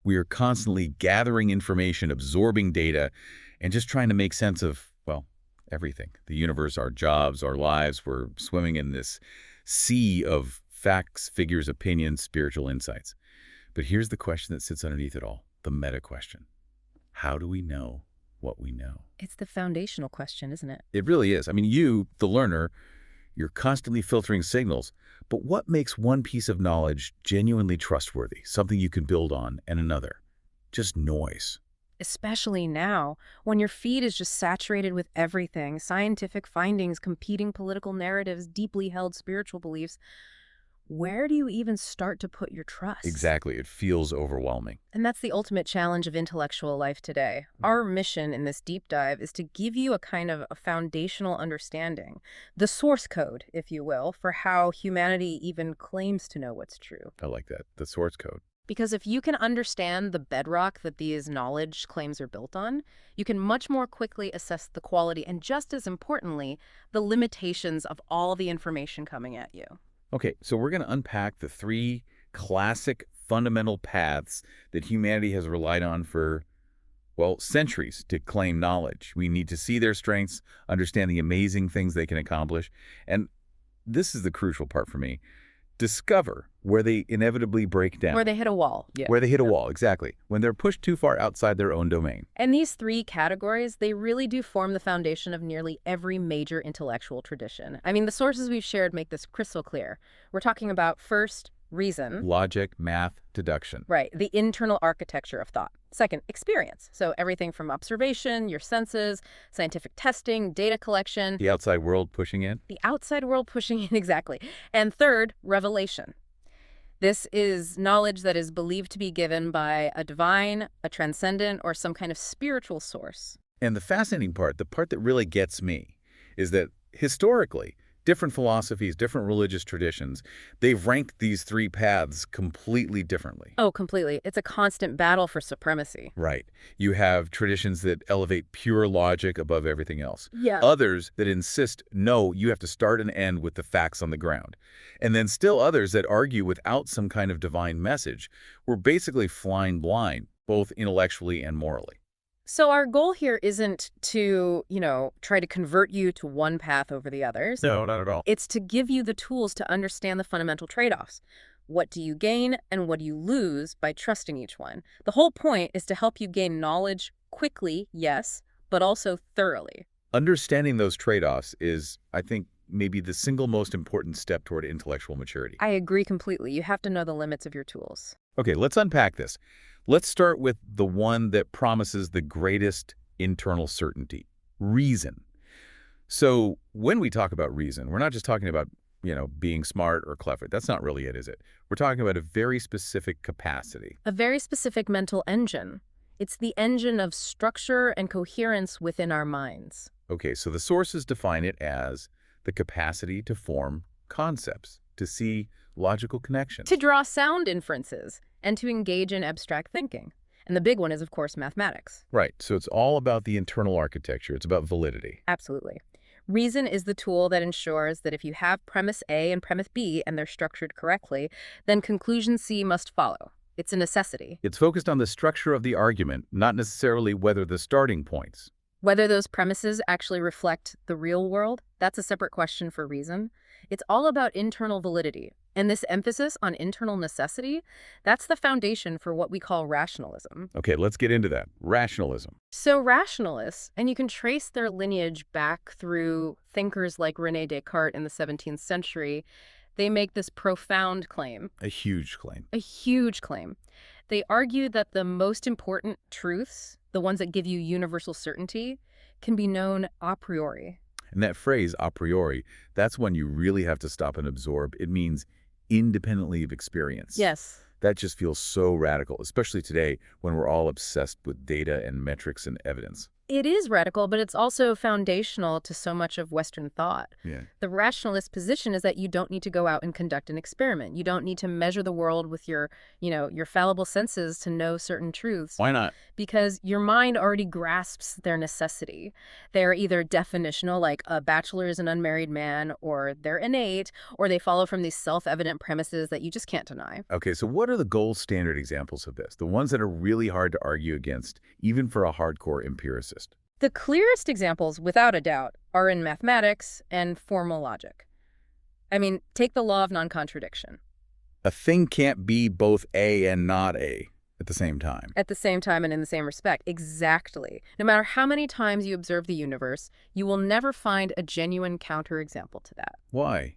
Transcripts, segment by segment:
We are constantly gathering information, absorbing data, and just trying to make sense of, well, everything. The universe, our jobs, our lives. We're swimming in this sea of facts, figures, opinions, spiritual insights. But here's the question that sits underneath it all, the meta question. How do we know what we know? It's the foundational question, isn't it? It really is. I mean, you, the learner, you're constantly filtering signals, but what makes one piece of knowledge genuinely trustworthy, something you can build on, and another? Just noise. Especially now, when your feed is just saturated with everything, scientific findings, competing political narratives, deeply held spiritual beliefs. Where do you even start to put your trust? Exactly. It feels overwhelming. And that's the ultimate challenge of intellectual life today. Our mission in this deep dive is to give you a kind of a foundational understanding, the source code, if you will, for how humanity even claims to know what's true. I like that, the source code. Because if you can understand the bedrock that these knowledge claims are built on, you can much more quickly assess the quality and, just as importantly, the limitations of all the information coming at you. Okay, so we're going to unpack the three classic fundamental paths that humanity has relied on for, well, centuries to claim knowledge. We need to see their strengths, understand the amazing things they can accomplish, and this is the crucial part for me, discover where they inevitably break down. Where they hit a wall. Yeah. Where they hit a wall, exactly. When they're pushed too far outside their own domain. And these three categories, they really do form the foundation of nearly every major intellectual tradition. I mean, the sources we've shared make this crystal clear. We're talking about, first, reason. Logic, math, deduction. Right, the internal architecture of thought. Second, experience. So everything from observation, your senses, scientific testing, data collection. The outside world pushing in. The outside world pushing in, exactly. And third, revelation. This is knowledge that is believed to be given by a divine, a transcendent, or some kind of spiritual source. And the fascinating part, the part that really gets me, is that historically, different philosophies, different religious traditions, they've ranked these three paths completely differently. Oh, completely. It's a constant battle for supremacy. Right. You have traditions that elevate pure logic above everything else. Yeah. Others that insist, no, you have to start and end with the facts on the ground. And then still others that argue without some kind of divine message. We're basically flying blind, both intellectually and morally. So our goal here isn't to, try to convert you to one path over the others. No, not at all. It's to give you the tools to understand the fundamental trade-offs. What do you gain and what do you lose by trusting each one? The whole point is to help you gain knowledge quickly, yes, but also thoroughly. Understanding those trade-offs is, I think, maybe the single most important step toward intellectual maturity. I agree completely. You have to know the limits of your tools. Okay, let's unpack this. Let's start with the one that promises the greatest internal certainty, reason. So when we talk about reason, we're not just talking about, being smart or clever. That's not really it, is it? We're talking about a very specific capacity. A very specific mental engine. It's the engine of structure and coherence within our minds. Okay, so the sources define it as the capacity to form concepts, to see logical connections. To draw sound inferences, and to engage in abstract thinking. And the big one is, of course, mathematics. Right, so it's all about the internal architecture. It's about validity. Absolutely. Reason is the tool that ensures that if you have premise A and premise B and they're structured correctly, then conclusion C must follow. It's a necessity. It's focused on the structure of the argument, not necessarily whether the starting points. Whether those premises actually reflect the real world, that's a separate question for reason. It's all about internal validity. And this emphasis on internal necessity, that's the foundation for what we call rationalism. Okay, let's get into that. Rationalism. So rationalists, and you can trace their lineage back through thinkers like René Descartes in the 17th century, they make this profound claim. A huge claim. A huge claim. They argue that the most important truths, the ones that give you universal certainty, can be known a priori. And that phrase, a priori, that's when you really have to stop and absorb. It means independently of experience. Yes. That just feels so radical, especially today when we're all obsessed with data and metrics and evidence. It is radical, but it's also foundational to so much of Western thought. Yeah. The rationalist position is that you don't need to go out and conduct an experiment. You don't need to measure the world with your fallible senses to know certain truths, Why not? because your mind already grasps their necessity. They're either definitional, like a bachelor is an unmarried man, or they're innate, or they follow from these self-evident premises that you just can't deny. Okay, so what are the gold standard examples of this? The ones that are really hard to argue against, even for a hardcore empiricist. The clearest examples, without a doubt, are in mathematics and formal logic. I mean, take the law of non-contradiction. A thing can't be both A and not A at the same time. At the same time and in the same respect. Exactly. No matter how many times you observe the universe, you will never find a genuine counterexample to that. Why?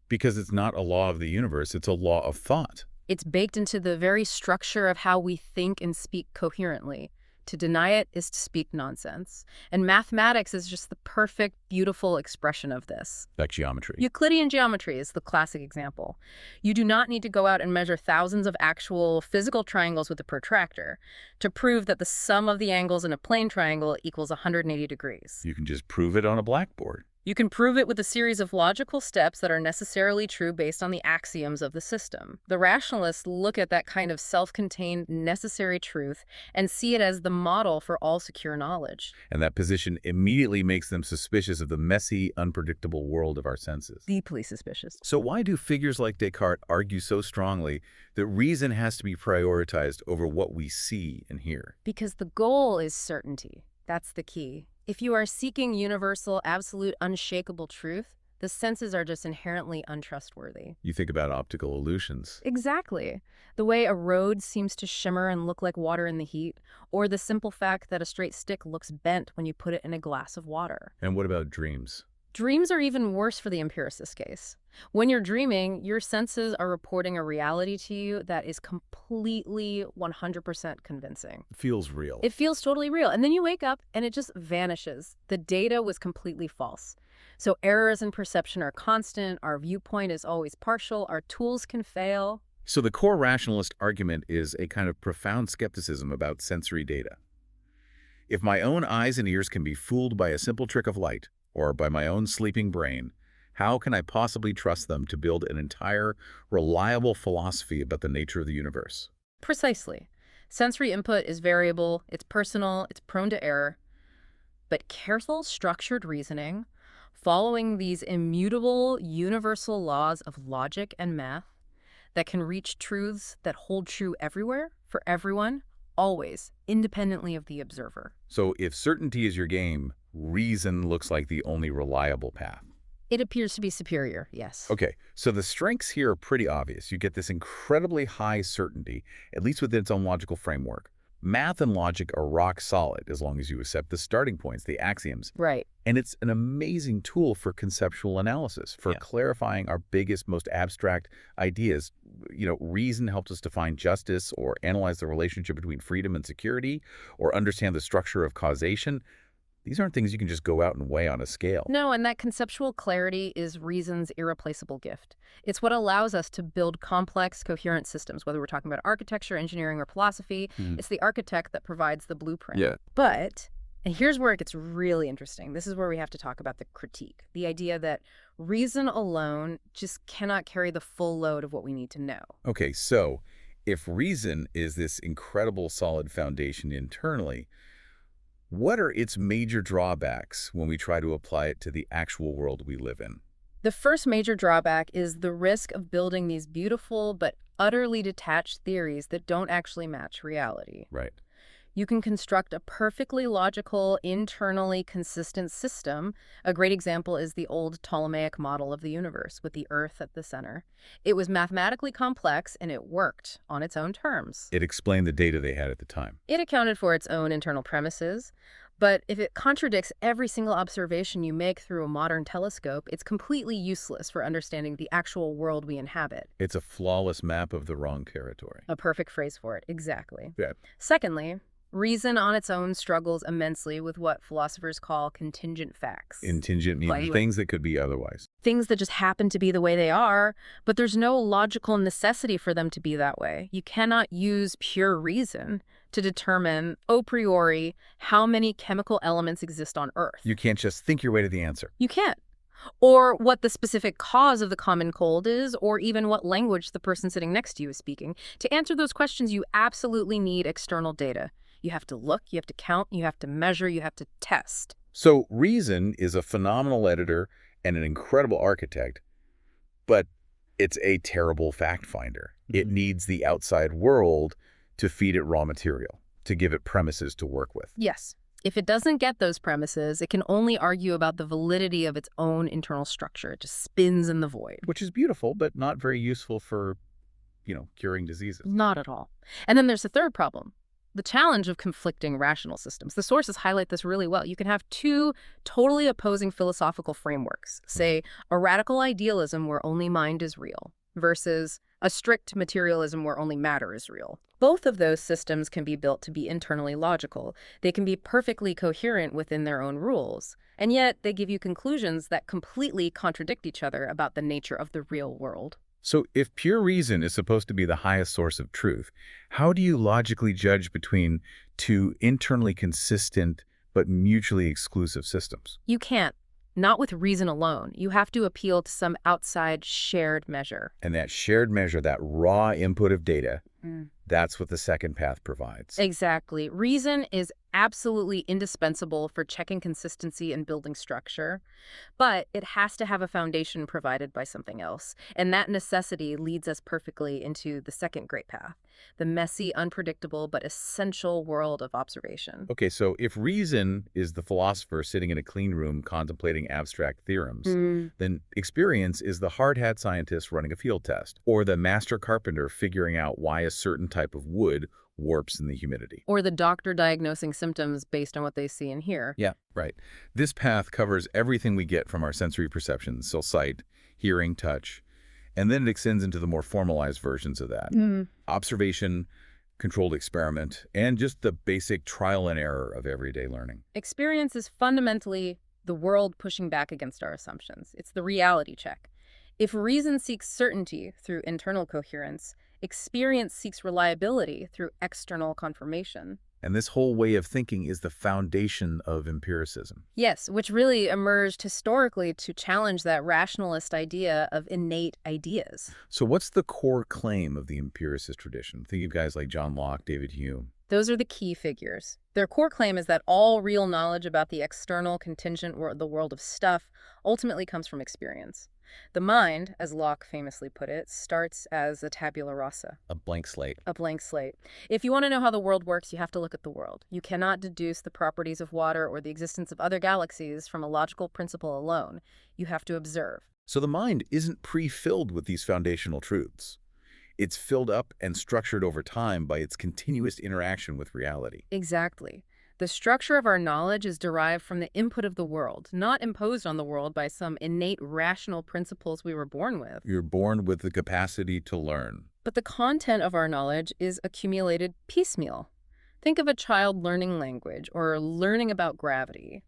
Because it's not a law of the universe, it's a law of thought. It's baked into the very structure of how we think and speak coherently. To deny it is to speak nonsense. And mathematics is just the perfect, beautiful expression of this. Like geometry. Euclidean geometry is the classic example. You do not need to go out and measure thousands of actual physical triangles with a protractor to prove that the sum of the angles in a plane triangle equals 180 degrees. You can just prove it on a blackboard. You can prove it with a series of logical steps that are necessarily true based on the axioms of the system. The rationalists look at that kind of self-contained, necessary truth and see it as the model for all secure knowledge. And that position immediately makes them suspicious of the messy, unpredictable world of our senses. Deeply suspicious. So why do figures like Descartes argue so strongly that reason has to be prioritized over what we see and hear? Because the goal is certainty. That's the key. If you are seeking universal, absolute, unshakable truth, the senses are just inherently untrustworthy. You think about optical illusions. Exactly. The way a road seems to shimmer and look like water in the heat, or the simple fact that a straight stick looks bent when you put it in a glass of water. And what about dreams? Dreams are even worse for the empiricist case. When you're dreaming, your senses are reporting a reality to you that is completely 100% convincing. It feels real. It feels totally real. And then you wake up and it just vanishes. The data was completely false. So errors in perception are constant. Our viewpoint is always partial. Our tools can fail. So the core rationalist argument is a kind of profound skepticism about sensory data. If my own eyes and ears can be fooled by a simple trick of light, or by my own sleeping brain, how can I possibly trust them to build an entire, reliable philosophy about the nature of the universe? Precisely. Sensory input is variable, it's personal, it's prone to error. But careful, structured reasoning, following these immutable, universal laws of logic and math that can reach truths that hold true everywhere, for everyone, always, independently of the observer. So if certainty is your game, reason looks like the only reliable path. It appears to be superior, yes. Okay, so the strengths here are pretty obvious. You get this incredibly high certainty, at least within its own logical framework. Math and logic are rock solid as long as you accept the starting points, the axioms. Right. And it's an amazing tool for conceptual analysis, for clarifying our biggest, most abstract ideas. Reason helps us define justice or analyze the relationship between freedom and security or understand the structure of causation. These aren't things you can just go out and weigh on a scale. No, and that conceptual clarity is reason's irreplaceable gift. It's what allows us to build complex, coherent systems, whether we're talking about architecture, engineering, or philosophy. It's the architect that provides the blueprint. Yeah. But, and here's where it gets really interesting. This is where we have to talk about the critique. The idea that reason alone just cannot carry the full load of what we need to know. Okay, so if reason is this incredible solid foundation internally, what are its major drawbacks when we try to apply it to the actual world we live in? The first major drawback is the risk of building these beautiful but utterly detached theories that don't actually match reality. Right. You can construct a perfectly logical, internally consistent system. A great example is the old Ptolemaic model of the universe with the Earth at the center. It was mathematically complex and it worked on its own terms. It explained the data they had at the time. It accounted for its own internal premises. But if it contradicts every single observation you make through a modern telescope, it's completely useless for understanding the actual world we inhabit. It's a flawless map of the wrong territory. A perfect phrase for it, exactly. Yeah. Secondly, reason on its own struggles immensely with what philosophers call contingent facts. Contingent means things that could be otherwise. Things that just happen to be the way they are, but there's no logical necessity for them to be that way. You cannot use pure reason to determine, a priori, how many chemical elements exist on Earth. You can't just think your way to the answer. You can't. Or what the specific cause of the common cold is, or even what language the person sitting next to you is speaking. To answer those questions, you absolutely need external data. You have to look, you have to count, you have to measure, you have to test. So reason is a phenomenal editor and an incredible architect, but it's a terrible fact finder. It needs the outside world to feed it raw material, to give it premises to work with. Yes. If it doesn't get those premises, it can only argue about the validity of its own internal structure. It just spins in the void. Which is beautiful, but not very useful for, curing diseases. Not at all. And then there's the third problem. The challenge of conflicting rational systems. The sources highlight this really well. You can have two totally opposing philosophical frameworks, say a radical idealism where only mind is real versus a strict materialism where only matter is real. Both of those systems can be built to be internally logical. They can be perfectly coherent within their own rules, and yet they give you conclusions that completely contradict each other about the nature of the real world. So if pure reason is supposed to be the highest source of truth, how do you logically judge between two internally consistent but mutually exclusive systems? You can't. Not with reason alone. You have to appeal to some outside shared measure. And that shared measure, that raw input of data, that's what the second path provides. Exactly. Reason is absolutely indispensable for checking consistency and building structure, but it has to have a foundation provided by something else. And that necessity leads us perfectly into the second great path, the messy, unpredictable, but essential world of observation. Okay, so if reason is the philosopher sitting in a clean room contemplating abstract theorems, then experience is the hard hat scientist running a field test, or the master carpenter figuring out why a certain type of wood warps in the humidity. Or the doctor diagnosing symptoms based on what they see and hear. Yeah, right. This path covers everything we get from our sensory perceptions, so sight, hearing, touch, and then it extends into the more formalized versions of that. Observation, controlled experiment, and just the basic trial and error of everyday learning. Experience is fundamentally the world pushing back against our assumptions. It's the reality check. If reason seeks certainty through internal coherence, experience seeks reliability through external confirmation. And this whole way of thinking is the foundation of empiricism. Yes, which really emerged historically to challenge that rationalist idea of innate ideas. So what's the core claim of the empiricist tradition? Think of guys like John Locke, David Hume. Those are the key figures. Their core claim is that all real knowledge about the external contingent world, the world of stuff, ultimately comes from experience. The mind, as Locke famously put it, starts as a tabula rasa. A blank slate. A blank slate. If you want to know how the world works, you have to look at the world. You cannot deduce the properties of water or the existence of other galaxies from a logical principle alone. You have to observe. So the mind isn't pre-filled with these foundational truths. It's filled up and structured over time by its continuous interaction with reality. Exactly. The structure of our knowledge is derived from the input of the world, not imposed on the world by some innate rational principles we were born with. You're born with the capacity to learn. But the content of our knowledge is accumulated piecemeal. Think of a child learning language or learning about gravity.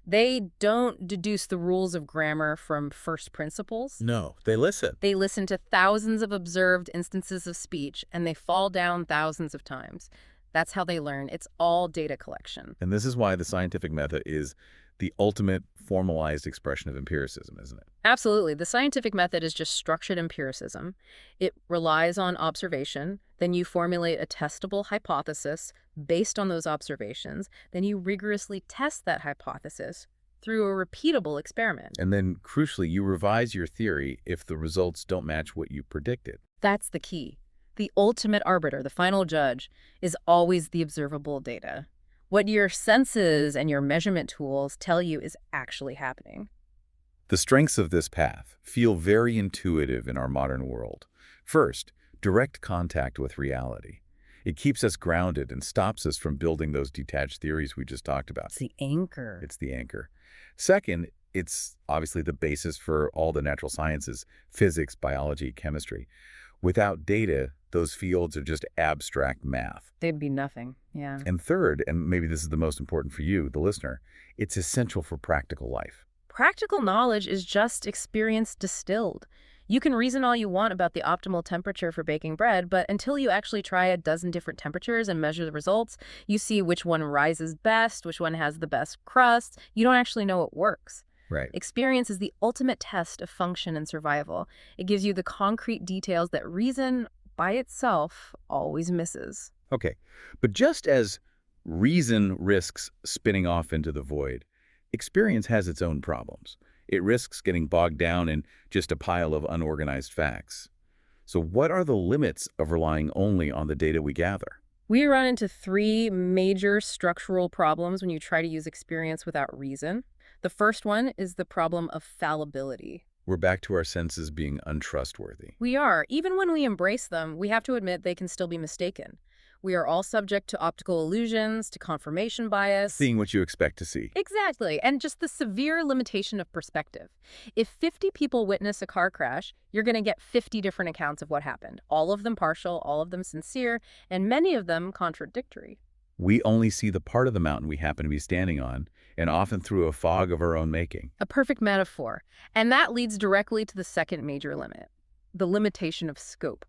They don't deduce the rules of grammar from first principles. No, they listen. They listen to thousands of observed instances of speech, and they fall down thousands of times. That's how they learn. It's all data collection. And this is why the scientific method is the ultimate formalized expression of empiricism, isn't it? Absolutely. The scientific method is just structured empiricism. It relies on observation. Then you formulate a testable hypothesis based on those observations. Then you rigorously test that hypothesis through a repeatable experiment. And then, crucially, you revise your theory if the results don't match what you predicted. That's the key. The ultimate arbiter, the final judge, is always the observable data. What your senses and your measurement tools tell you is actually happening. The strengths of this path feel very intuitive in our modern world. First, direct contact with reality. It keeps us grounded and stops us from building those detached theories we just talked about. It's the anchor. It's the anchor. Second, it's obviously the basis for all the natural sciences, physics, biology, chemistry. Without data, those fields are just abstract math. They'd be nothing, yeah. And third, and maybe this is the most important for you, the listener, it's essential for practical life. Practical knowledge is just experience distilled. You can reason all you want about the optimal temperature for baking bread, but until you actually try a dozen different temperatures and measure the results, you see which one rises best, which one has the best crust. You don't actually know what works. Right. Experience is the ultimate test of function and survival. It gives you the concrete details that reason by itself always misses. Okay. But just as reason risks spinning off into the void, experience has its own problems. It risks getting bogged down in just a pile of unorganized facts. So what are the limits of relying only on the data we gather? We run into three major structural problems when you try to use experience without reason. The first one is the problem of fallibility. We're back to our senses being untrustworthy. We are. Even when we embrace them, we have to admit they can still be mistaken. We are all subject to optical illusions, to confirmation bias. Seeing what you expect to see. Exactly. And just the severe limitation of perspective. If 50 people witness a car crash, you're going to get 50 different accounts of what happened. All of them partial, all of them sincere, and many of them contradictory. We only see the part of the mountain we happen to be standing on, and often through a fog of our own making. A perfect metaphor. And that leads directly to the second major limit, the limitation of scope.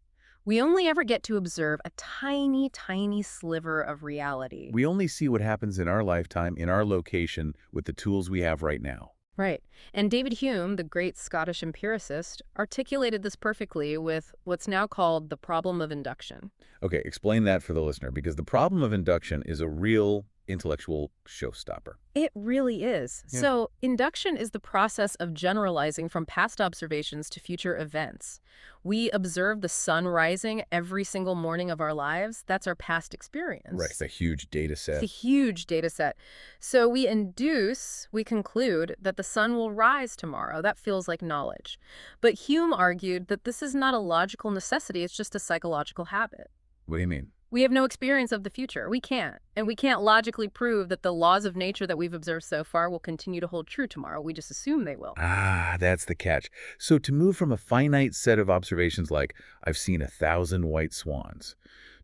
We only ever get to observe a tiny, tiny sliver of reality. We only see what happens in our lifetime, in our location, with the tools we have right now. Right. And David Hume, the great Scottish empiricist, articulated this perfectly with what's now called the problem of induction. Okay, explain that for the listener, because the problem of induction is a real intellectual showstopper. It really is. Yeah. So, induction is the process of generalizing from past observations to future events. We observe the sun rising every single morning of our lives. That's our past experience. Right, it's a huge data set. It's a huge data set. So we conclude that the sun will rise tomorrow. That feels like knowledge. But Hume argued that this is not a logical necessity, it's just a psychological habit. What do you mean? We have no experience of the future. We can't. And we can't logically prove that the laws of nature that we've observed so far will continue to hold true tomorrow. We just assume they will. Ah, that's the catch. So to move from a finite set of observations like, I've seen 1,000 white swans,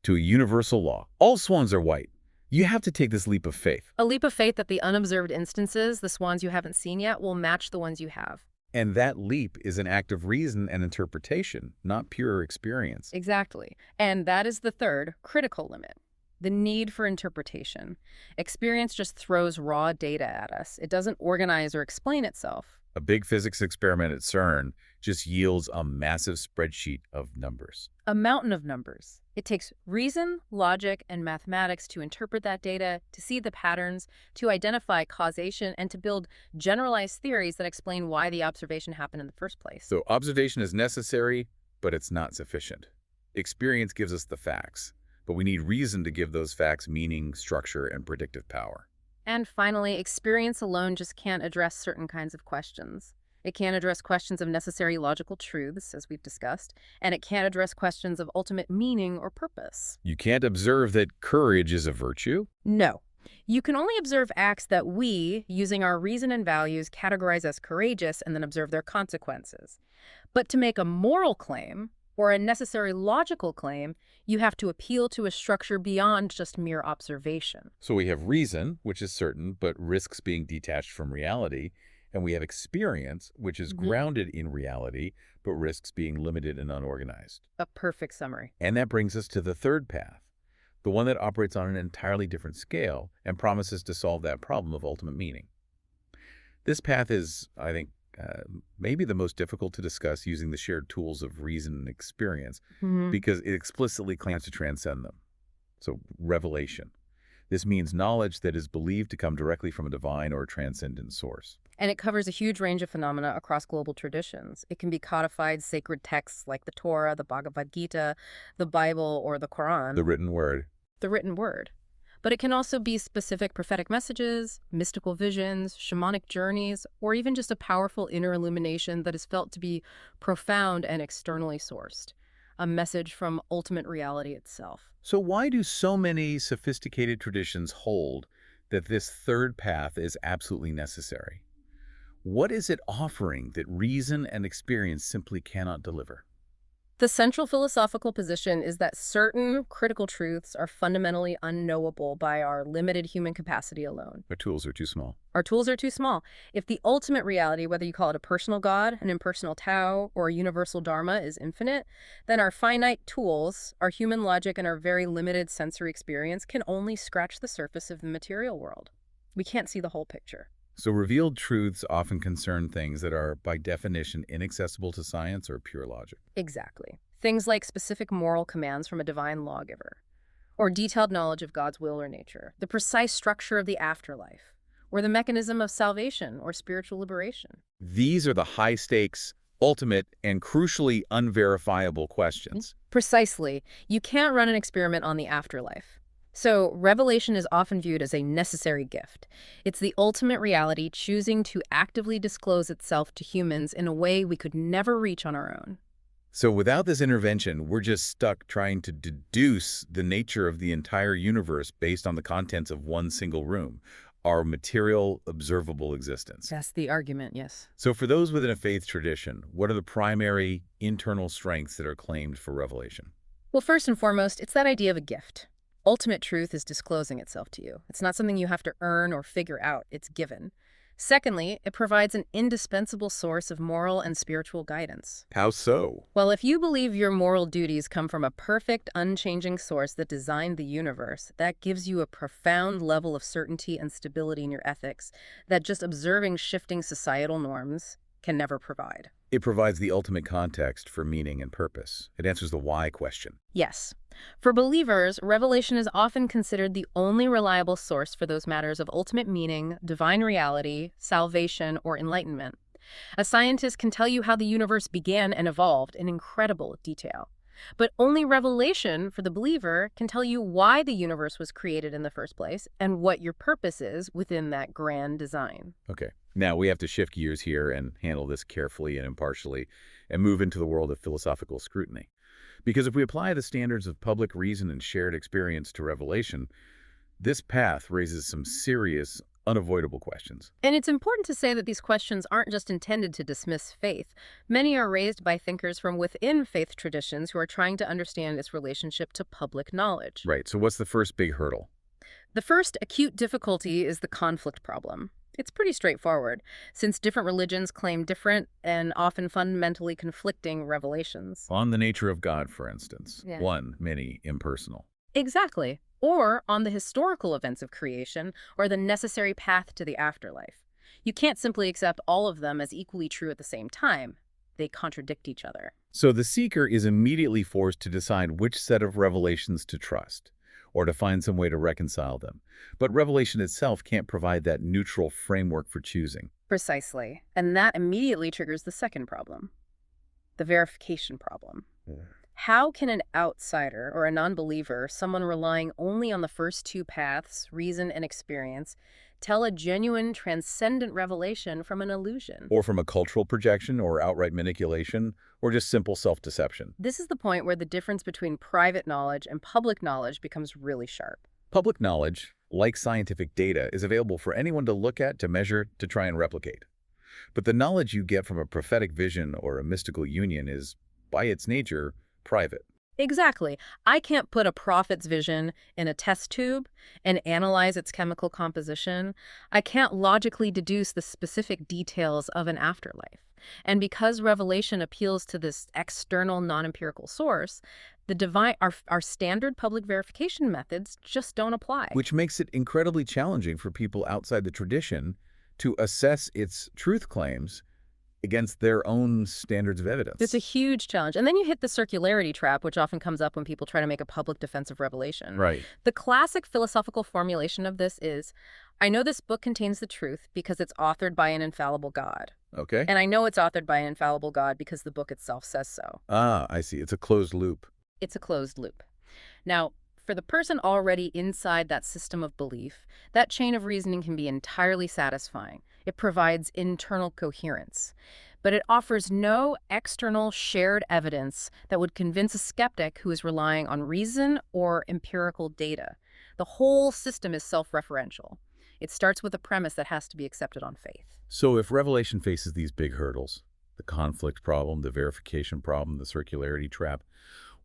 to a universal law, all swans are white, you have to take this leap of faith. A leap of faith that the unobserved instances, the swans you haven't seen yet, will match the ones you have. And that leap is an act of reason and interpretation, not pure experience. Exactly. And that is the third critical limit, the need for interpretation. Experience just throws raw data at us. It doesn't organize or explain itself. A big physics experiment at CERN just yields a massive spreadsheet of numbers. A mountain of numbers. It takes reason, logic, and mathematics to interpret that data, to see the patterns, to identify causation, and to build generalized theories that explain why the observation happened in the first place. So observation is necessary, but it's not sufficient. Experience gives us the facts, but we need reason to give those facts meaning, structure, and predictive power. And finally, experience alone just can't address certain kinds of questions. It can't address questions of necessary logical truths, as we've discussed, and it can't address questions of ultimate meaning or purpose. You can't observe that courage is a virtue. No. You can only observe acts that we, using our reason and values, categorize as courageous and then observe their consequences. But to make a moral claim, or a necessary logical claim, you have to appeal to a structure beyond just mere observation. So we have reason, which is certain, but risks being detached from reality. And we have experience, which is grounded in reality, but risks being limited and unorganized. A perfect summary. And that brings us to the third path, the one that operates on an entirely different scale and promises to solve that problem of ultimate meaning. This path is, I think, maybe the most difficult to discuss using the shared tools of reason and experience, because it explicitly claims to transcend them. So, revelation. This means knowledge that is believed to come directly from a divine or transcendent source. And it covers a huge range of phenomena across global traditions. It can be codified sacred texts like the Torah, the Bhagavad Gita, the Bible, or the Quran. The written word. The written word. But it can also be specific prophetic messages, mystical visions, shamanic journeys, or even just a powerful inner illumination that is felt to be profound and externally sourced. A message from ultimate reality itself. So why do so many sophisticated traditions hold that this third path is absolutely necessary? What is it offering that reason and experience simply cannot deliver? The central philosophical position is that certain critical truths are fundamentally unknowable by our limited human capacity alone. Our tools are too small. Our tools are too small. If the ultimate reality, whether you call it a personal God, an impersonal Tao, or a universal Dharma, is infinite, then our finite tools, our human logic, and our very limited sensory experience can only scratch the surface of the material world. We can't see the whole picture. So revealed truths often concern things that are, by definition, inaccessible to science or pure logic. Exactly. Things like specific moral commands from a divine lawgiver, or detailed knowledge of God's will or nature, the precise structure of the afterlife, or the mechanism of salvation or spiritual liberation. These are the high-stakes, ultimate, and crucially unverifiable questions. Precisely. You can't run an experiment on the afterlife. So, revelation is often viewed as a necessary gift. It's the ultimate reality choosing to actively disclose itself to humans in a way we could never reach on our own. So without this intervention, we're just stuck trying to deduce the nature of the entire universe based on the contents of one single room, our material, observable existence. That's the argument, yes. So for those within a faith tradition, what are the primary internal strengths that are claimed for revelation? Well, first and foremost, it's that idea of a gift. Ultimate truth is disclosing itself to you. It's not something you have to earn or figure out, it's given. Secondly, it provides an indispensable source of moral and spiritual guidance. How so? Well, if you believe your moral duties come from a perfect, unchanging source that designed the universe, that gives you a profound level of certainty and stability in your ethics that just observing shifting societal norms can never provide. It provides the ultimate context for meaning and purpose. It answers the why question. Yes. For believers, revelation is often considered the only reliable source for those matters of ultimate meaning, divine reality, salvation, or enlightenment. A scientist can tell you how the universe began and evolved in incredible detail. But only revelation for the believer can tell you why the universe was created in the first place and what your purpose is within that grand design. Okay. Now we have to shift gears here and handle this carefully and impartially and move into the world of philosophical scrutiny. Because if we apply the standards of public reason and shared experience to revelation, this path raises some serious, unavoidable questions. And it's important to say that these questions aren't just intended to dismiss faith. Many are raised by thinkers from within faith traditions who are trying to understand its relationship to public knowledge. Right, so what's the first big hurdle? The first acute difficulty is the conflict problem. It's pretty straightforward, since different religions claim different and often fundamentally conflicting revelations. On the nature of God, for instance. Yeah. One, many, impersonal. Exactly. Or on the historical events of creation, or the necessary path to the afterlife. You can't simply accept all of them as equally true at the same time. They contradict each other. So the seeker is immediately forced to decide which set of revelations to trust, or to find some way to reconcile them. But revelation itself can't provide that neutral framework for choosing. Precisely. And that immediately triggers the second problem, the verification problem. How can an outsider or a non-believer, someone relying only on the first two paths, reason and experience, tell a genuine transcendent revelation from an illusion? Or from a cultural projection, or outright manipulation, or just simple self-deception. This is the point where the difference between private knowledge and public knowledge becomes really sharp. Public knowledge, like scientific data, is available for anyone to look at, to measure, to try and replicate. But the knowledge you get from a prophetic vision or a mystical union is, by its nature, private. Exactly. I can't put a prophet's vision in a test tube and analyze its chemical composition. I can't logically deduce the specific details of an afterlife. And because revelation appeals to this external, non-empirical source, our standard public verification methods just don't apply. Which makes it incredibly challenging for people outside the tradition to assess its truth claims against their own standards of evidence. It's a huge challenge. And then you hit the circularity trap, which often comes up when people try to make a public defense of revelation. Right. The classic philosophical formulation of this is, I know this book contains the truth because it's authored by an infallible God. Okay. And I know it's authored by an infallible God because the book itself says so. Ah, I see. It's a closed loop. It's a closed loop. Now, for the person already inside that system of belief, that chain of reasoning can be entirely satisfying. It provides internal coherence. But it offers no external shared evidence that would convince a skeptic who is relying on reason or empirical data. The whole system is self-referential. It starts with a premise that has to be accepted on faith. So if revelation faces these big hurdles, The conflict problem, the verification problem, the circularity trap.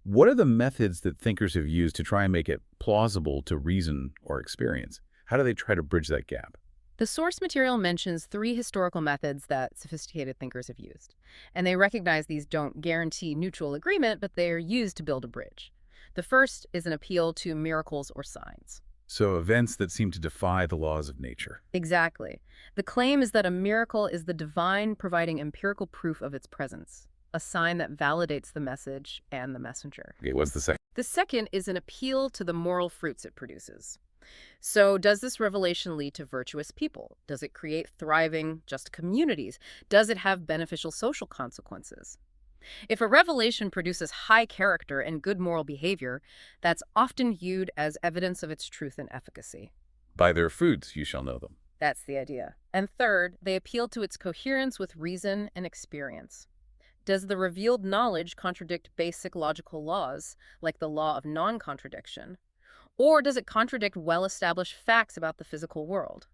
What are the methods that thinkers have used to try and make it plausible to reason or experience? How do they try to bridge that gap? The source material mentions three historical methods that sophisticated thinkers have used, and they recognize these don't guarantee mutual agreement, but they are used to build a bridge. The first is an appeal to miracles or signs. So events that seem to defy the laws of nature. Exactly. The claim is that a miracle is the divine providing empirical proof of its presence, a sign that validates the message and the messenger. Okay, what's the second? The second is an appeal to the moral fruits it produces. So, does this revelation lead to virtuous people? Does it create thriving, just communities? Does it have beneficial social consequences? If a revelation produces high character and good moral behavior, that's often viewed as evidence of its truth and efficacy. By their fruits you shall know them. That's the idea. And third, they appeal to its coherence with reason and experience. Does the revealed knowledge contradict basic logical laws, like the law of non-contradiction? Or does it contradict well-established facts about the physical world?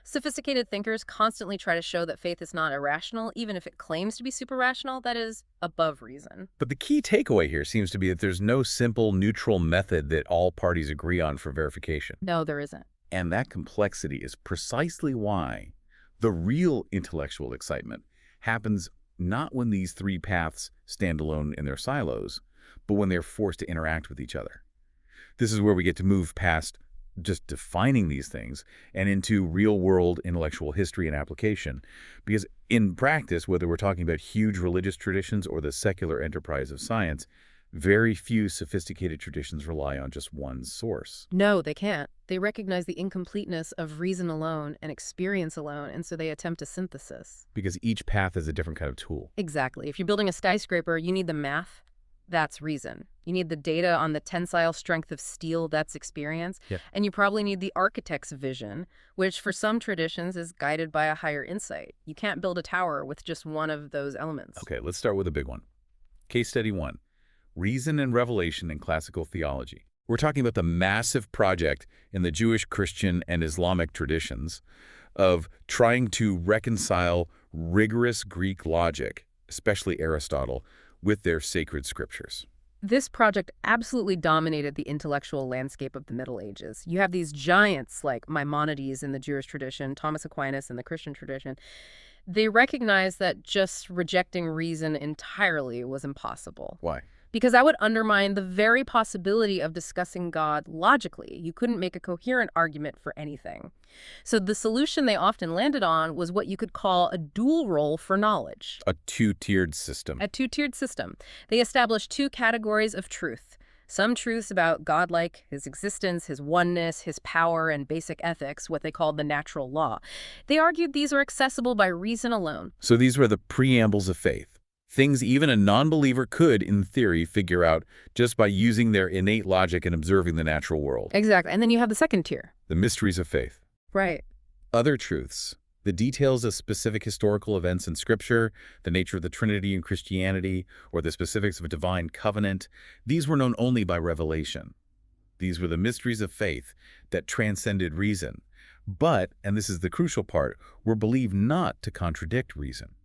Sophisticated thinkers constantly try to show that faith is not irrational, even if it claims to be super-rational, that is, above reason. But the key takeaway here seems to be that there's no simple, neutral method that all parties agree on for verification. No, there isn't. And that complexity is precisely why the real intellectual excitement happens not when these three paths stand alone in their silos, but when they're forced to interact with each other. This is where we get to move past just defining these things and into real-world intellectual history and application. Because in practice, whether we're talking about huge religious traditions or the secular enterprise of science, very few sophisticated traditions rely on just one source. No, they can't. They recognize the incompleteness of reason alone and experience alone, and so they attempt a synthesis. Because each path is a different kind of tool. Exactly. If you're building a skyscraper, you need the math. That's reason. You need the data on the tensile strength of steel, that's experience. Yeah. And you probably need the architect's vision, which for some traditions is guided by a higher insight. You can't build a tower with just one of those elements. Okay, let's start with a big one. Case study 1, Reason and Revelation in Classical Theology. We're talking about the massive project in the Jewish, Christian, and Islamic traditions of trying to reconcile rigorous Greek logic, especially Aristotle, with their sacred scriptures. This project absolutely dominated the intellectual landscape of the Middle Ages. You have these giants like Maimonides in the Jewish tradition, Thomas Aquinas in the Christian tradition. They recognized that just rejecting reason entirely was impossible. Why? Because that would undermine the very possibility of discussing God logically. You couldn't make a coherent argument for anything. So the solution they often landed on was what you could call a dual role for knowledge. A two-tiered system. A two-tiered system. They established two categories of truth. Some truths about God, like his existence, his oneness, his power, and basic ethics, what they called the natural law. They argued these are accessible by reason alone. So these were the preambles of faith. Things even a non-believer could, in theory, figure out just by using their innate logic and observing the natural world. Exactly. And then you have the second tier. The mysteries of faith. Right. Other truths. The details of specific historical events in Scripture, the nature of the Trinity in Christianity, or the specifics of a divine covenant, these were known only by revelation. These were the mysteries of faith that transcended reason, but, and this is the crucial part, were believed not to contradict reason.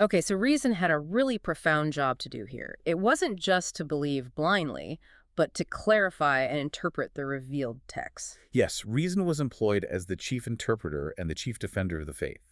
Okay, so reason had a really profound job to do here. It wasn't just to believe blindly, but to clarify and interpret the revealed text. Yes, reason was employed as the chief interpreter and the chief defender of the faith.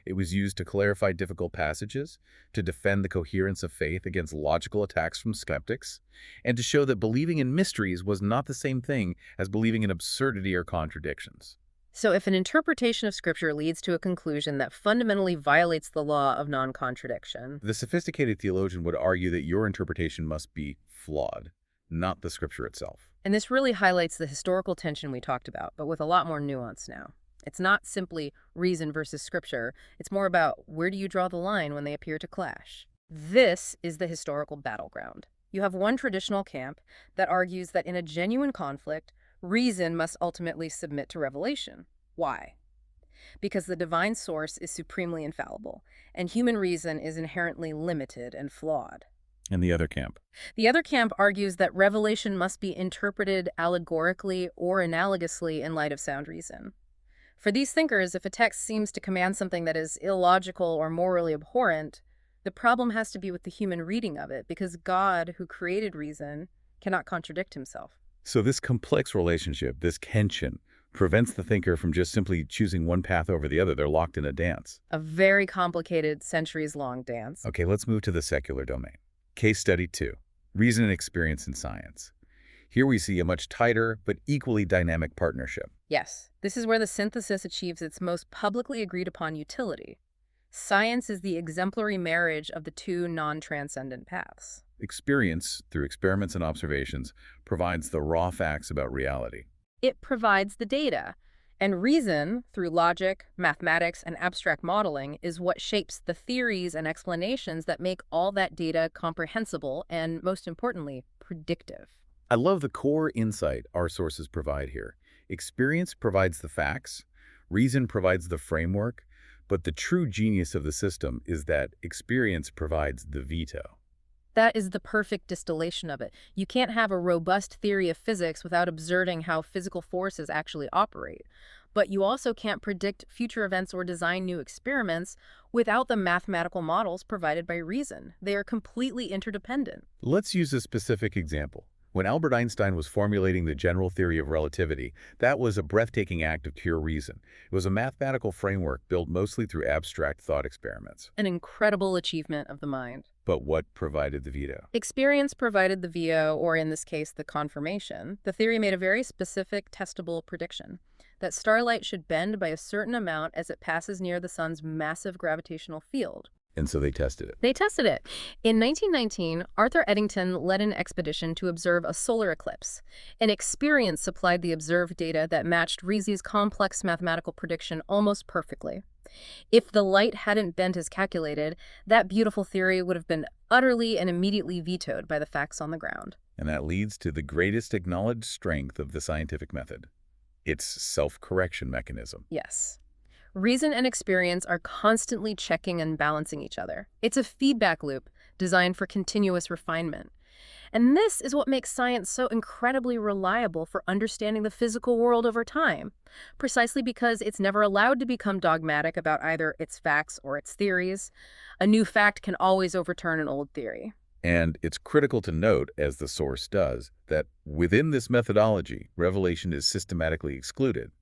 It was used to clarify difficult passages, to defend the coherence of faith against logical attacks from skeptics, and to show that believing in mysteries was not the same thing as believing in absurdity or contradictions. So if an interpretation of Scripture leads to a conclusion that fundamentally violates the law of non-contradiction, The sophisticated theologian would argue that your interpretation must be flawed, not the Scripture itself. and this really highlights the historical tension we talked about, but with a lot more nuance now. It's not simply reason versus Scripture. It's more about where do you draw the line when they appear to clash. This is the historical battleground. You have one traditional camp that argues that in a genuine conflict, reason must ultimately submit to revelation. Why? Because the divine source is supremely infallible, and human reason is inherently limited and flawed. And the other camp. The other camp argues that revelation must be interpreted allegorically or analogously in light of sound reason. For these thinkers, if a text seems to command something that is illogical or morally abhorrent, The problem has to be with the human reading of it, because God, who created reason, cannot contradict himself. So this complex relationship, this tension, prevents the thinker from just simply choosing one path over the other. They're locked in a dance. A very complicated, centuries-long dance. Okay, let's move to the secular domain. Case study 2, reason and experience in science. Here we see a much tighter but equally dynamic partnership. Yes, this is where the synthesis achieves its most publicly agreed upon utility. Science is the exemplary marriage of the two non-transcendent paths. Experience, through experiments and observations, provides the raw facts about reality. It provides the data, and reason, through logic, mathematics, and abstract modeling, is what shapes the theories and explanations that make all that data comprehensible and, most importantly, predictive. I love the core insight our sources provide here. Experience provides the facts, reason provides the framework, but the true genius of the system is that experience provides the veto. That is the perfect distillation of it. You can't have a robust theory of physics without observing how physical forces actually operate. But you also can't predict future events or design new experiments without the mathematical models provided by reason. They are completely interdependent. Let's use a specific example. When Albert Einstein was formulating the general theory of relativity, that was a breathtaking act of pure reason. It was a mathematical framework built mostly through abstract thought experiments. An incredible achievement of the mind. But what provided the veto? Experience provided the veto, or in this case, the confirmation. The theory made a very specific, testable prediction that starlight should bend by a certain amount as it passes near the sun's massive gravitational field. And so they tested it. They tested it. In 1919, Arthur Eddington led an expedition to observe a solar eclipse. An experience supplied the observed data that matched Riese's complex mathematical prediction almost perfectly. If the light hadn't bent as calculated, that beautiful theory would have been utterly and immediately vetoed by the facts on the ground. And that leads to the greatest acknowledged strength of the scientific method, its self-correction mechanism. Yes. Reason and experience are constantly checking and balancing each other. It's a feedback loop designed for continuous refinement. And this is what makes science so incredibly reliable for understanding the physical world over time, precisely because it's never allowed to become dogmatic about either its facts or its theories. A new fact can always overturn an old theory. And it's critical to note, as the source does, that within this methodology, revelation is systematically excluded.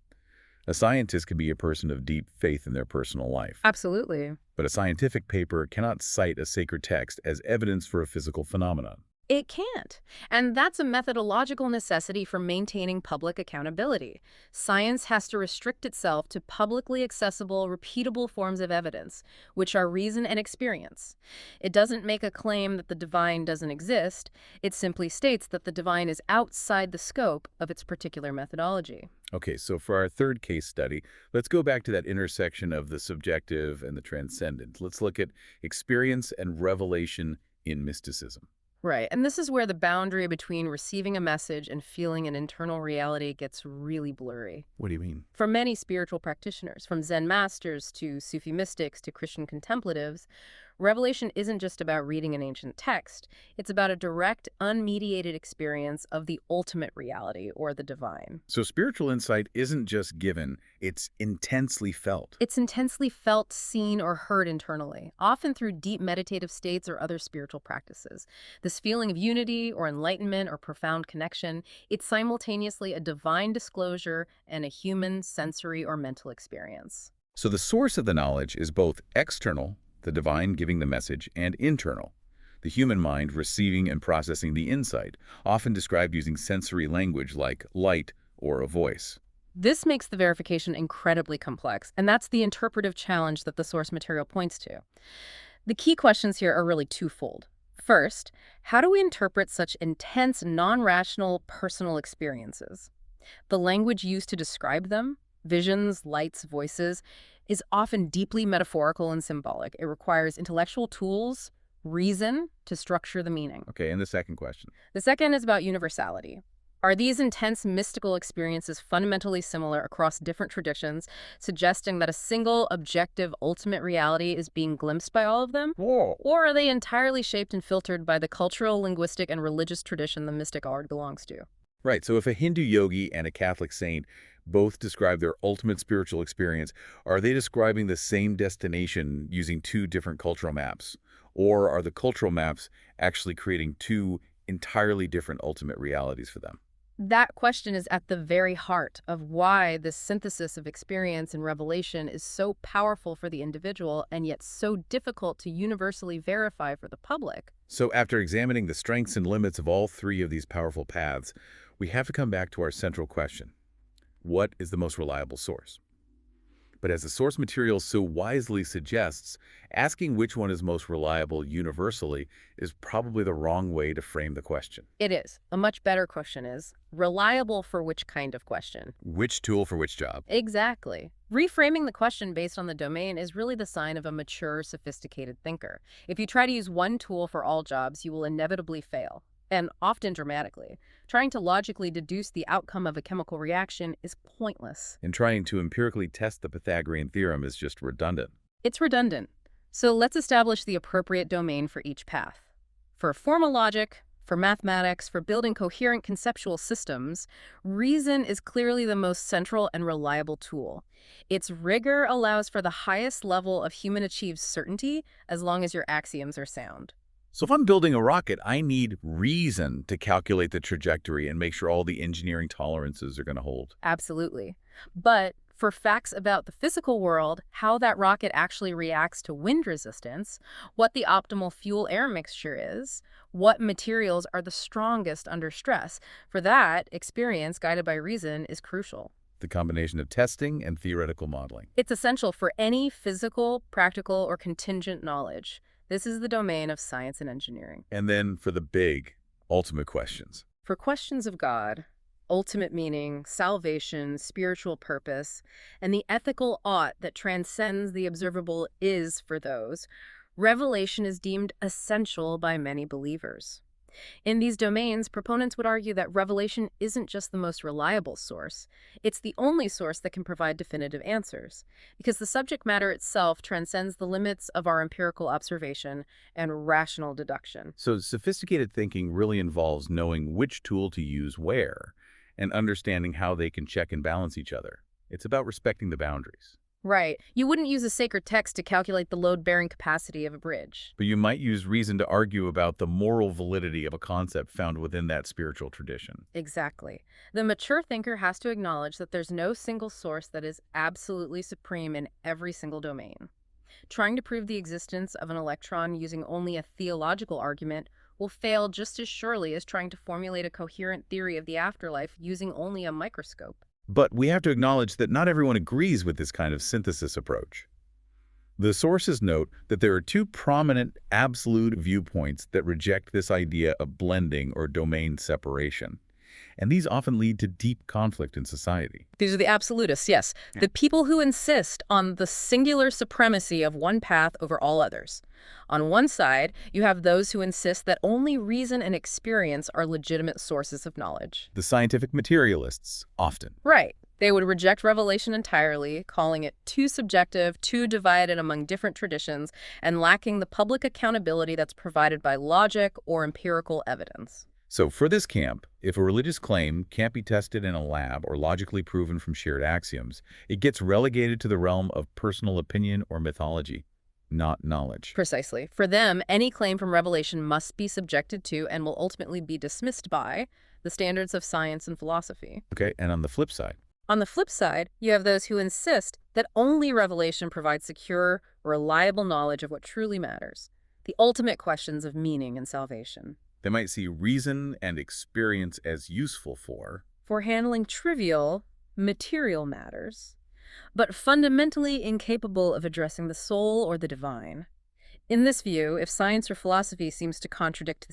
A scientist can be a person of deep faith in their personal life. Absolutely. But a scientific paper cannot cite a sacred text as evidence for a physical phenomenon. It can't. And that's a methodological necessity for maintaining public accountability. Science has to restrict itself to publicly accessible, repeatable forms of evidence, which are reason and experience. It doesn't make a claim that the divine doesn't exist. It simply states that the divine is outside the scope of its particular methodology. Okay, so for our third case study, let's go back to that intersection of the subjective and the transcendent. Let's look at experience and revelation in mysticism. Right, and this is where the boundary between receiving a message and feeling an internal reality gets really blurry. What do you mean? For many spiritual practitioners, from Zen masters to Sufi mystics to Christian contemplatives, revelation isn't just about reading an ancient text. It's about a direct, unmediated experience of the ultimate reality, or the divine. So spiritual insight isn't just given, it's intensely felt. It's intensely felt, seen, or heard internally, often through deep meditative states or other spiritual practices. This feeling of unity or enlightenment or profound connection, it's simultaneously a divine disclosure and a human sensory or mental experience. So the source of the knowledge is both external, the divine giving the message, and internal, the human mind receiving and processing the insight, often described using sensory language like light or a voice. This makes the verification incredibly complex, and that's the interpretive challenge that the source material points to. The key questions here are really twofold. First, how do we interpret such intense, non-rational personal experiences? The language used to describe them, visions, lights, voices, is often deeply metaphorical and symbolic. It requires intellectual tools, reason, to structure the meaning. Okay, and the second question. The second is about universality. Are these intense mystical experiences fundamentally similar across different traditions, suggesting that a single, objective, ultimate reality is being glimpsed by all of them? Whoa. Or are they entirely shaped and filtered by the cultural, linguistic, and religious tradition the mystic art belongs to? Right, so if a Hindu yogi and a Catholic saint both describe their ultimate spiritual experience, are they describing the same destination using two different cultural maps? Or are the cultural maps actually creating two entirely different ultimate realities for them? That question is at the very heart of why this synthesis of experience and revelation is so powerful for the individual and yet so difficult to universally verify for the public. So after examining the strengths and limits of all three of these powerful paths, we have to come back to our central question. What is the most reliable source? But as the source material so wisely suggests, asking which one is most reliable universally is probably the wrong way to frame the question. It is. A much better question is, reliable for which kind of question? Which tool for which job? Exactly. Reframing the question based on the domain is really the sign of a mature, sophisticated thinker. If you try to use one tool for all jobs, you will inevitably fail, and often dramatically. Trying to logically deduce the outcome of a chemical reaction is pointless. And trying to empirically test the Pythagorean theorem is just redundant. It's redundant. So let's establish the appropriate domain for each path. For formal logic, for mathematics, for building coherent conceptual systems, reason is clearly the most central and reliable tool. Its rigor allows for the highest level of human-achieved certainty as long as your axioms are sound. So if I'm building a rocket, I need reason to calculate the trajectory and make sure all the engineering tolerances are going to hold. Absolutely. But for facts about the physical world, how that rocket actually reacts to wind resistance, what the optimal fuel-air mixture is, what materials are the strongest under stress, for that, experience guided by reason is crucial. The combination of testing and theoretical modeling. It's essential for any physical, practical, or contingent knowledge. This is the domain of science and engineering. And then for the big, ultimate questions. For questions of God, ultimate meaning, salvation, spiritual purpose, and the ethical ought that transcends the observable is for those, revelation is deemed essential by many believers. In these domains, proponents would argue that revelation isn't just the most reliable source, it's the only source that can provide definitive answers, because the subject matter itself transcends the limits of our empirical observation and rational deduction. So sophisticated thinking really involves knowing which tool to use where and understanding how they can check and balance each other. It's about respecting the boundaries. Right. You wouldn't use a sacred text to calculate the load-bearing capacity of a bridge. But you might use reason to argue about the moral validity of a concept found within that spiritual tradition. Exactly. The mature thinker has to acknowledge that there's no single source that is absolutely supreme in every single domain. Trying to prove the existence of an electron using only a theological argument will fail just as surely as trying to formulate a coherent theory of the afterlife using only a microscope. But we have to acknowledge that not everyone agrees with this kind of synthesis approach. The sources note that there are two prominent absolute viewpoints that reject this idea of blending or domain separation. And these often lead to deep conflict in society. These are the absolutists, yes. The people who insist on the singular supremacy of one path over all others. On one side, you have those who insist that only reason and experience are legitimate sources of knowledge. The scientific materialists, often. Right. They would reject revelation entirely, calling it too subjective, too divided among different traditions, and lacking the public accountability that's provided by logic or empirical evidence. So for this camp, if a religious claim can't be tested in a lab or logically proven from shared axioms, it gets relegated to the realm of personal opinion or mythology, not knowledge. Precisely. For them, any claim from revelation must be subjected to and will ultimately be dismissed by the standards of science and philosophy. Okay, and on the flip side? On the flip side, you have those who insist that only revelation provides secure, reliable knowledge of what truly matters, the ultimate questions of meaning and salvation. They might see reason and experience as useful for handling trivial, material matters, but fundamentally incapable of addressing the soul or the divine. In this view, if science or philosophy seems to contradict the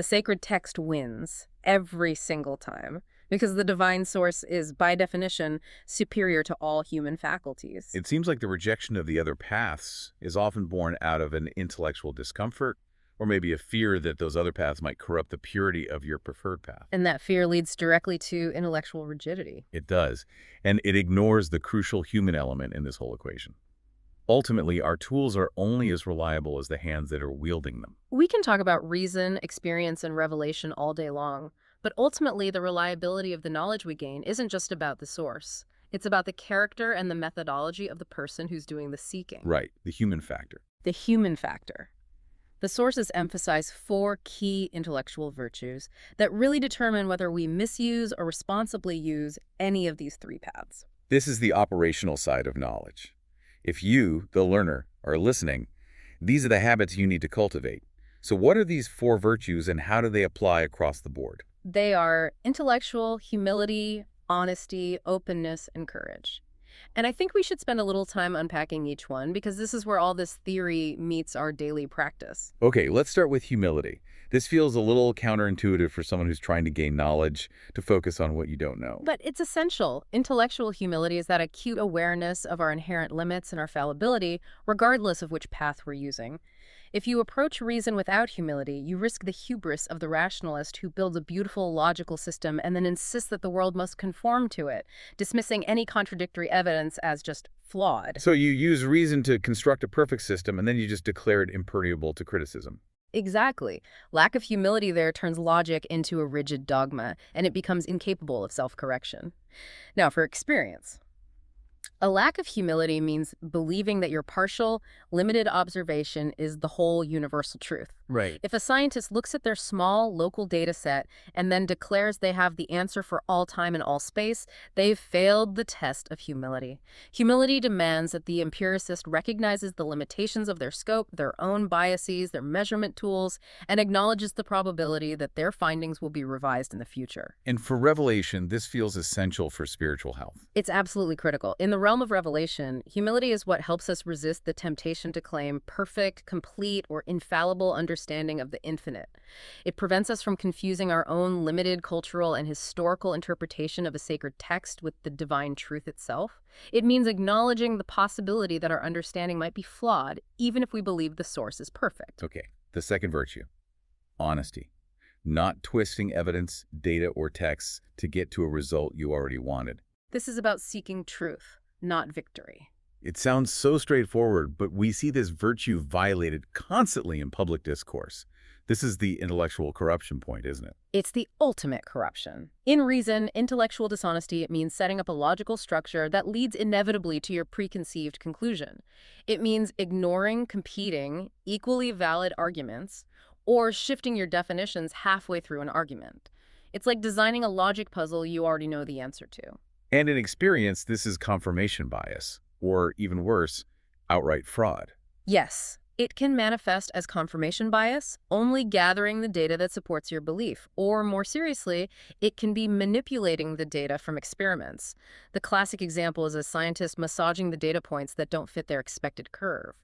sacred text wins every single time, because the divine source is, by definition, superior to all human faculties. It seems like the rejection of the other paths is often born out of an intellectual discomfort, or maybe a fear that those other paths might corrupt the purity of your preferred path. And that fear leads directly to intellectual rigidity. It does, and it ignores the crucial human element in this whole equation. Ultimately, our tools are only as reliable as the hands that are wielding them. We can talk about reason, experience, and revelation all day long, but ultimately the reliability of the knowledge we gain isn't just about the source. It's about the character and the methodology of the person who's doing the seeking. Right, the human factor. the human factor. The sources emphasize four key intellectual virtues that really determine whether we misuse or responsibly use any of these three paths. This is the operational side of knowledge. If you, the learner, are listening, these are the habits you need to cultivate. So what are these four virtues and how do they apply across the board? They are intellectual, humility, honesty, openness, and courage. And I think we should spend a little time unpacking each one because this is where all this theory meets our daily practice. Okay, let's start with humility. This feels a little counterintuitive for someone who's trying to gain knowledge, to focus on what you don't know. But it's essential. Intellectual humility is that acute awareness of our inherent limits and our fallibility, regardless of which path we're using. If you approach reason without humility, you risk the hubris of the rationalist who builds a beautiful logical system and then insists that the world must conform to it, dismissing any contradictory evidence as just flawed. So you use reason to construct a perfect system and then you just declare it impermeable to criticism. Exactly. Lack of humility there turns logic into a rigid dogma, and it becomes incapable of self-correction. Now, for experience. A lack of humility means believing that your partial, limited observation is the whole universal truth. Right. If a scientist looks at their small, local data set and then declares they have the answer for all time and all space, they've failed the test of humility. Humility demands that the empiricist recognizes the limitations of their scope, their own biases, their measurement tools, and acknowledges the probability that their findings will be revised in the future. And for revelation, this feels essential for spiritual health. It's absolutely critical. In the realm of revelation, humility is what helps us resist the temptation to claim perfect, complete, or infallible understanding of the infinite. It prevents us from confusing our own limited cultural and historical interpretation of a sacred text with the divine truth itself. It means acknowledging the possibility that our understanding might be flawed, even if we believe the source is perfect. Okay, the second virtue, honesty. Not twisting evidence, data, or texts to get to a result you already wanted. This is about seeking truth, not victory. It sounds so straightforward, but we see this virtue violated constantly in public discourse. This is the intellectual corruption point, isn't it? It's the ultimate corruption. In reason, intellectual dishonesty, it means setting up a logical structure that leads inevitably to your preconceived conclusion. It means ignoring competing, equally valid arguments, or shifting your definitions halfway through an argument. It's like designing a logic puzzle you already know the answer to. And in experience, this is confirmation bias, or even worse, outright fraud. Yes, it can manifest as confirmation bias, only gathering the data that supports your belief. Or more seriously, it can be manipulating the data from experiments. The classic example is a scientist massaging the data points that don't fit their expected curve.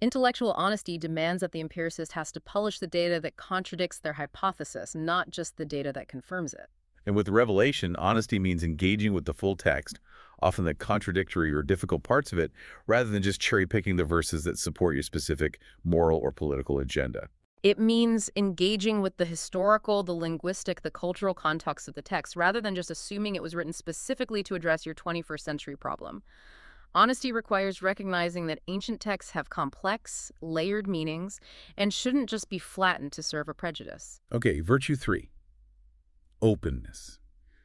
Intellectual honesty demands that the empiricist has to publish the data that contradicts their hypothesis, not just the data that confirms it. And with revelation, honesty means engaging with the full text, often the contradictory or difficult parts of it, rather than just cherry-picking the verses that support your specific moral or political agenda. It means engaging with the historical, the linguistic, the cultural context of the text, rather than just assuming it was written specifically to address your 21st century problem. Honesty requires recognizing that ancient texts have complex, layered meanings and shouldn't just be flattened to serve a prejudice. Okay, virtue 3. Openness.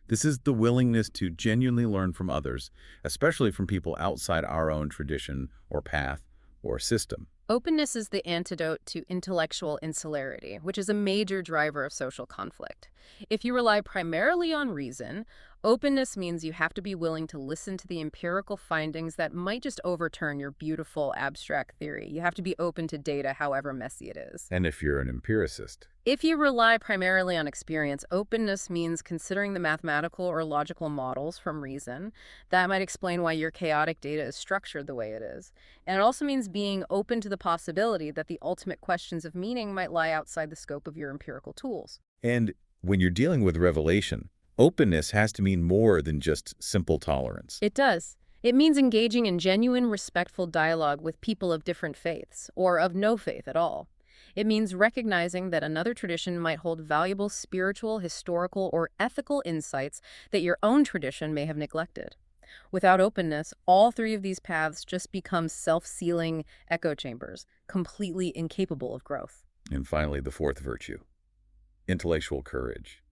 This is the willingness to genuinely learn from others, especially from people outside our own tradition or path or system. Openness is the antidote to intellectual insularity, which is a major driver of social conflict. If you rely primarily on reason, openness means you have to be willing to listen to the empirical findings that might just overturn your beautiful abstract theory. You have to be open to data, however messy it is. And if you're an empiricist. If you rely primarily on experience, openness means considering the mathematical or logical models from reason. That might explain why your chaotic data is structured the way it is. And it also means being open to the possibility that the ultimate questions of meaning might lie outside the scope of your empirical tools. And when you're dealing with revelation, openness has to mean more than just simple tolerance. It does. It means engaging in genuine, respectful dialogue with people of different faiths, or of no faith at all. It means recognizing that another tradition might hold valuable spiritual, historical, or ethical insights that your own tradition may have neglected. Without openness, all three of these paths just become self-sealing echo chambers, completely incapable of growth. And finally, the fourth virtue, intellectual courage.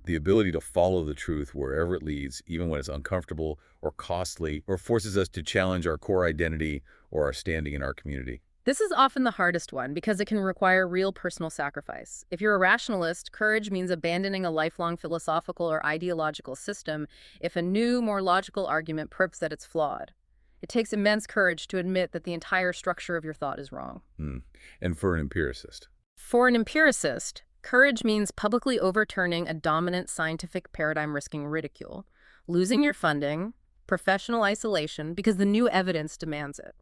The ability to follow the truth wherever it leads, even when it's uncomfortable or costly, or forces us to challenge our core identity or our standing in our community. This is often the hardest one because it can require real personal sacrifice. If you're a rationalist, courage means abandoning a lifelong philosophical or ideological system if a new, more logical argument proves that it's flawed. It takes immense courage to admit that the entire structure of your thought is wrong. Hmm. And for an empiricist? For an empiricist, courage means publicly overturning a dominant scientific paradigm risking ridicule, losing your funding, professional isolation because the new evidence demands it.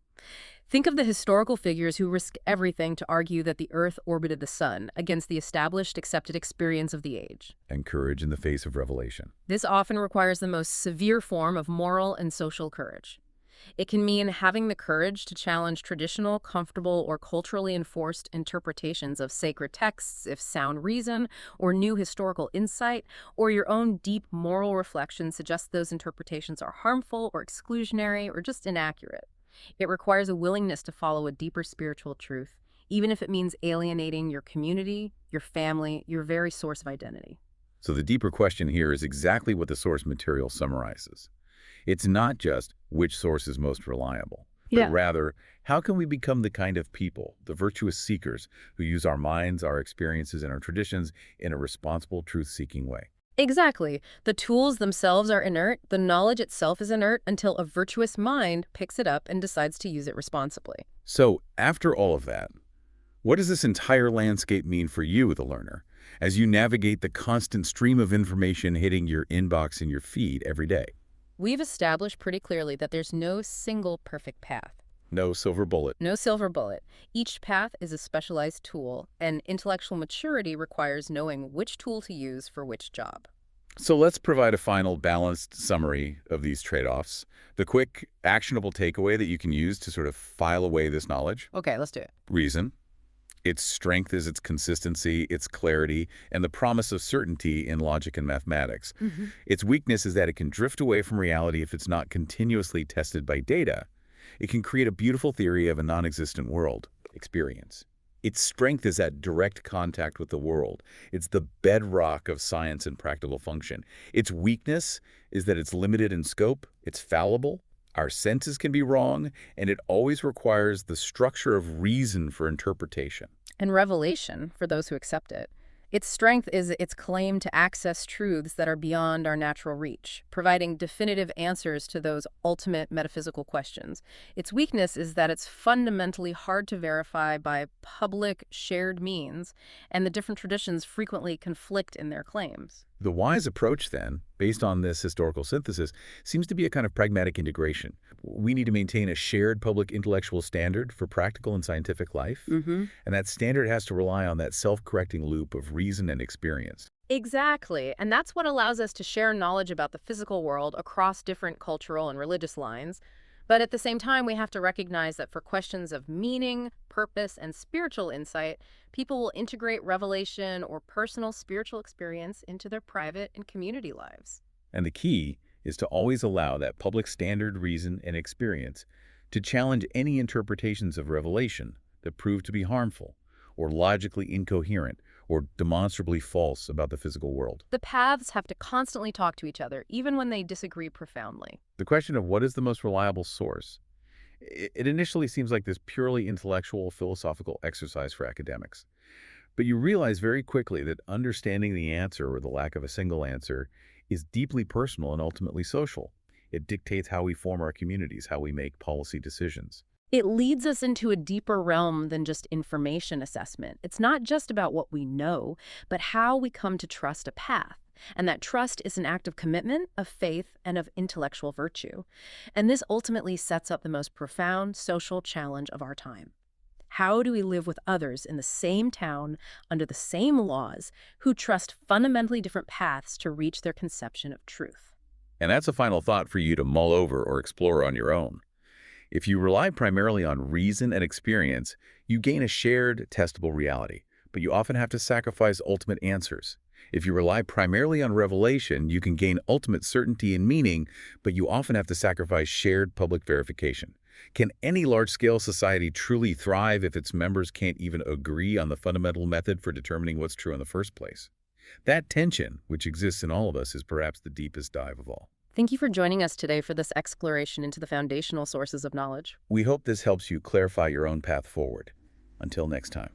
Think of the historical figures who risked everything to argue that the Earth orbited the sun against the established, accepted experience of the age. And courage in the face of revelation. This often requires the most severe form of moral and social courage. It can mean having the courage to challenge traditional, comfortable, or culturally enforced interpretations of sacred texts if sound reason or new historical insight or your own deep moral reflection suggests those interpretations are harmful or exclusionary or just inaccurate. It requires a willingness to follow a deeper spiritual truth, even if it means alienating your community, your family, your very source of identity. So the deeper question here is exactly what the source material summarizes. It's not just which source is most reliable, but rather, how can we become the kind of people, the virtuous seekers, who use our minds, our experiences, and our traditions in a responsible, truth-seeking way? Exactly. The tools themselves are inert, the knowledge itself is inert until a virtuous mind picks it up and decides to use it responsibly. So, after all of that, what does this entire landscape mean for you, the learner, as you navigate the constant stream of information hitting your inbox and your feed every day? We've established pretty clearly that there's no single perfect path. No silver bullet. No silver bullet. Each path is a specialized tool, and intellectual maturity requires knowing which tool to use for which job. So let's provide a final balanced summary of these trade-offs. The quick, actionable takeaway that you can use to sort of file away this knowledge. Okay, let's do it. Reason. Its strength is its consistency, its clarity, and the promise of certainty in logic and mathematics. Its weakness is that it can drift away from reality if it's not continuously tested by data. It can create a beautiful theory of a non-existent world, experience. Its strength is that direct contact with the world. It's the bedrock of science and practical function. Its weakness is that it's limited in scope, it's fallible, our senses can be wrong, and it always requires the structure of reason for interpretation. And revelation, for those who accept it. Its strength is its claim to access truths that are beyond our natural reach, providing definitive answers to those ultimate metaphysical questions. Its weakness is that it's fundamentally hard to verify by public, shared means, and the different traditions frequently conflict in their claims. The wise approach, then, based on this historical synthesis, seems to be a kind of pragmatic integration. We need to maintain a shared public intellectual standard for practical and scientific life, and that standard has to rely on that self-correcting loop of reason and experience. Exactly, and that's what allows us to share knowledge about the physical world across different cultural and religious lines. But at the same time, we have to recognize that for questions of meaning, purpose, and spiritual insight, people will integrate revelation or personal spiritual experience into their private and community lives. And the key is to always allow that public standard reason and experience to challenge any interpretations of revelation that prove to be harmful or logically incoherent or demonstrably false about the physical world. The paths have to constantly talk to each other, even when they disagree profoundly. The question of what is the most reliable source, it initially seems like this purely intellectual, philosophical exercise for academics. But you realize very quickly that understanding the answer or the lack of a single answer is deeply personal and ultimately social. It dictates how we form our communities, how we make policy decisions. It leads us into a deeper realm than just information assessment. It's not just about what we know, but how we come to trust a path. And that trust is an act of commitment, of faith, and of intellectual virtue. And this ultimately sets up the most profound social challenge of our time. How do we live with others in the same town, under the same laws, who trust fundamentally different paths to reach their conception of truth? And that's a final thought for you to mull over or explore on your own. If you rely primarily on reason and experience, you gain a shared, testable reality, but you often have to sacrifice ultimate answers. If you rely primarily on revelation, you can gain ultimate certainty and meaning, but you often have to sacrifice shared public verification. Can any large-scale society truly thrive if its members can't even agree on the fundamental method for determining what's true in the first place? That tension, which exists in all of us, is perhaps the deepest dive of all. Thank you for joining us today for this exploration into the foundational sources of knowledge. We hope this helps you clarify your own path forward. Until next time.